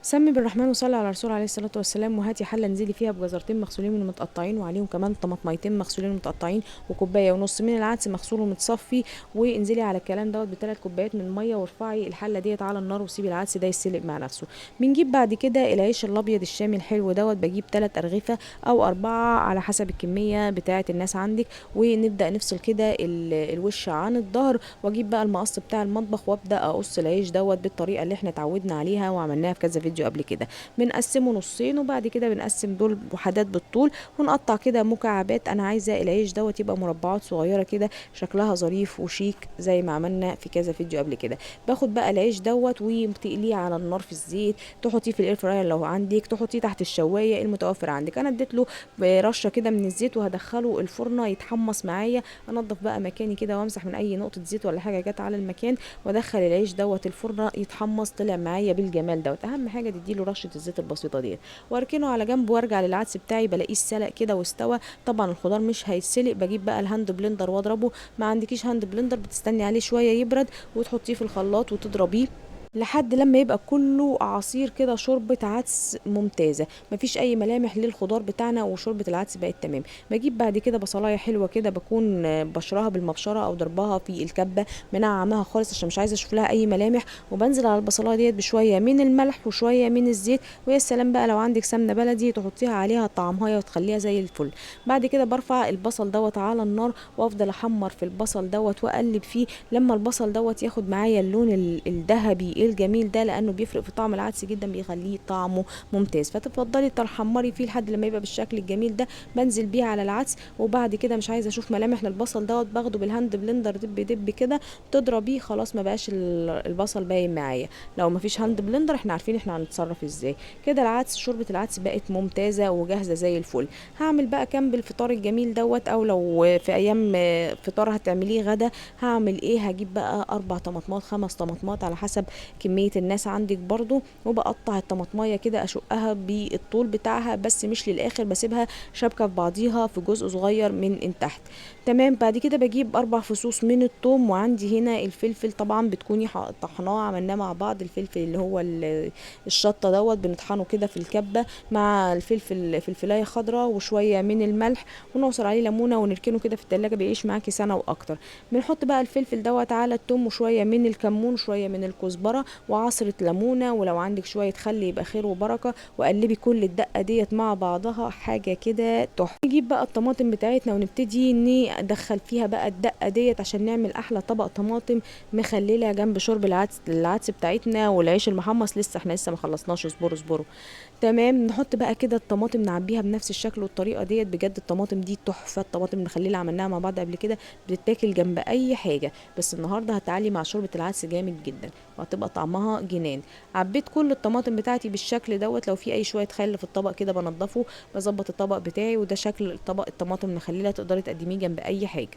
سمي بالرحمن وصلي على الرسول عليه الصلاة والسلام، وهاتي حلة انزلي فيها بجزرتين مغسولين ومتقطعين وعليهم كمان طماطميتين مغسولين ومتقطعين وكوباية ونص من العدس مغسول ومتصفي، وانزلي على الكلام دوت بثلاث كوبايات من المية، وارفعي الحلة ديت على النار وسيبي العدس ده يتسلق مع نفسه. بنجيب بعد كده العيش الابيض الشامي الحلو دوت، بجيب 3 ارغفة او 4 على حسب الكمية بتاعة الناس عندك، ونبدأ نفصل كده الوش عن الظهر، واجيب بقى المقص بتاع المطبخ وابدأ اقص العيش دوت بالطريقة اللي احنا اتعودنا عليها وعملناها في كذا فيديو قبل كده. بنقسمه نصين، وبعد كده بنقسم دول وحدات بالطول، ونقطع كده مكعبات. انا عايزه العيش دوت يبقى مربعات صغيره كده شكلها ظريف وشيك زي ما عملنا في كذا فيديو قبل كده. باخد بقى العيش دوت وتقليه على النار في الزيت، تحطيه في الاير فراير لو عندك، تحطيه تحت الشوايه المتوفر عندك. انا اديت له رشه كده من الزيت وهدخله الفرن يتحمص معايا. انضف بقى مكاني كده وامسح من اي نقطه زيت ولا حاجه جت على المكان، وادخل العيش دوت الفرن يتحمص. طلع معايا بالجمال دوت. اهم حاجه تديله رشه الزيت البسيطه ديت، واركنه على جنب، وارجع للعدس بتاعي بلاقيه اتسلق كده واستوى. طبعا الخضار مش هيتسلق، بجيب بقى الهاند بلندر واضربه. ما عندكيش هاند بلندر بتستني عليه شويه يبرد وتحطيه في الخلاط وتضربيه لحد لما يبقى كله عصير كده، شوربة عدس ممتازة، مفيش اي ملامح للخضار بتاعنا وشوربة العدس بقت تمام. بجيب بعد كده بصلاية حلوة كده، بكون بشرها بالمبشرة او ضربها في الكبة، منعمها خالص عشان مش عايزة اشوف لها اي ملامح، وبنزل على البصلاية ديت بشوية من الملح وشوية من الزيت. ويا سلام بقى لو عندك سمنة بلدي تحطيها عليها طعمها وتخليها زي الفل. بعد كده برفع البصل دوت على النار، وافضل احمر في البصل دوت واقلب فيه لما البصل دوت ياخد معايا اللون الذهبي الجميل ده، لانه بيفرق في طعم العدس جدا، بيخليه طعمه ممتاز. فتفضلي تحمري فيه لحد لما يبقى بالشكل الجميل ده. بنزل بيه على العدس، وبعد كده مش عايزه اشوف ملامح للبصل دوت، باخده بالهاند بلندر دب دب كده تضربيه، خلاص ما بقاش البصل باين معايا. لو ما فيش هاند بلندر احنا عارفين احنا هنتصرف ازاي. كده العدس شوربه العدس بقت ممتازه وجاهزه زي الفل. هعمل بقى جنب الفطار الجميل دوت، او لو في ايام فطار هتعمليه غدا، هعمل ايه؟ هجيب بقى 4 طماطمات 5 طماطمات على حسب كمية الناس عندك برضو، وبقطع الطماطماية كده اشقها بالطول بتاعها، بس مش للاخر، بسيبها شابكة في بعضيها في جزء صغير من تحت. تمام. بعد كده بجيب 4 فصوص من الثوم، وعندي هنا الفلفل طبعا بتكوني طحناه، عملناه مع بعض. الفلفل اللي هو الشطة دوت بنطحنه كده في الكبة مع الفلفل، فلفلاية خضراء وشوية من الملح، ونعصر عليه ليمونة ونركنه كده في التلاجة بيعيش معاكي سنة واكتر. بنحط بقى الفلفل دوت على الثوم وشوية من الكمون وشوية من الكزبرة وعصرة ليمونة، ولو عندك شوية خل يبقى خير وبركة، وقلبي كل الدقة ديت مع بعضها حاجة كده تحفة. نجيب بقى الطماطم بتاعتنا ونبتدي ندخل فيها بقى الدقة ديت عشان نعمل احلى طبق طماطم مخللة جنب شرب العدس بتاعتنا والعيش المحمص. لسه احنا لسه ما خلصناش، اصبروا اصبروا. تمام. نحط بقى كده الطماطم نعبيها بنفس الشكل والطريقه ديت. بجد الطماطم دي تحفه، الطماطم المخلله عملناها مع بعض قبل كده، بتتاكل جنب اي حاجه، بس النهارده هتعلي مع شوربه العدس جامد جدا وهتبقى طعمها جنان. عبيت كل الطماطم بتاعتي بالشكل دوت. لو في اي شويه خل في الطبق كده بنضفه، بظبط الطبق بتاعي، وده شكل الطبق الطماطم المخلله. تقدري تقدميه جنب اي حاجه،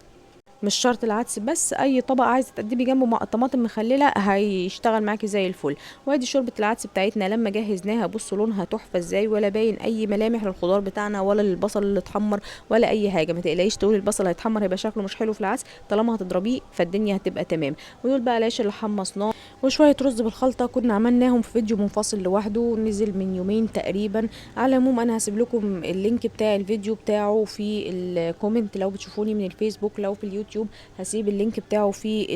مش شرط العدس بس، اي طبق عايزه تقدمي جنبه مع الطماطم مخلله هيشتغل معاكي زي الفل. وادي شوربه العدس بتاعتنا لما جهزناها، بصوا لونها تحفه ازاي، ولا باين اي ملامح للخضار بتاعنا ولا للبصل اللي اتحمر ولا اي حاجه. ما تقلقيش تقولي البصل هيتحمر هيبقى شكله مش حلو في العدس، طالما هتضربيه فالدنيا هتبقى تمام. ودول بقى العيش اللي حمصناه وشويه رز بالخلطه كنا عملناهم في فيديو منفصل لوحده نزل من يومين تقريبا. على العموم انا هسيب لكم اللينك بتاع الفيديو بتاعه في الكومنت لو بتشوفوني من الفيسبوك، لو في اليوتيوب هسيب اللينك بتاعه في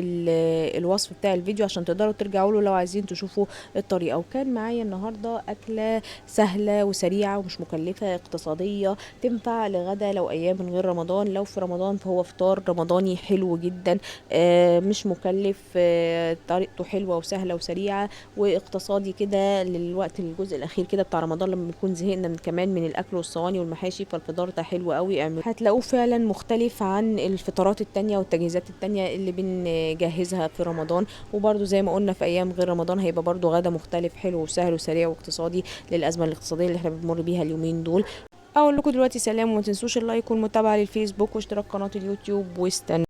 الوصف بتاع الفيديو عشان تقدروا ترجعوا له لو عايزين تشوفوا الطريقه. وكان معايا النهارده اكله سهله وسريعه ومش مكلفه، اقتصاديه، تنفع لغدا لو ايام من غير رمضان. لو في رمضان فهو فطار رمضاني حلو جدا، مش مكلف، طريقته حلوه وسهله وسريعه واقتصادي كده للوقت الجزء الاخير كده بتاع رمضان، لما بنكون زهقنا كمان من الاكل والصواني والمحاشي. فالفطار ده حلو قوي، اعملوا هتلاقوه فعلا مختلف عن الفطارات التانية والتجهيزات التانية اللي بنجهزها في رمضان. وبرده زي ما قلنا في ايام غير رمضان هيبقى برده غدا مختلف حلو وسهل وسريع واقتصادي للازمه الاقتصاديه اللي احنا بنمر بيها اليومين دول. اقول لكم دلوقتي سلام، وما تنسوش اللايك والمتابعه للفيسبوك واشتراك قناه اليوتيوب، واستنوا.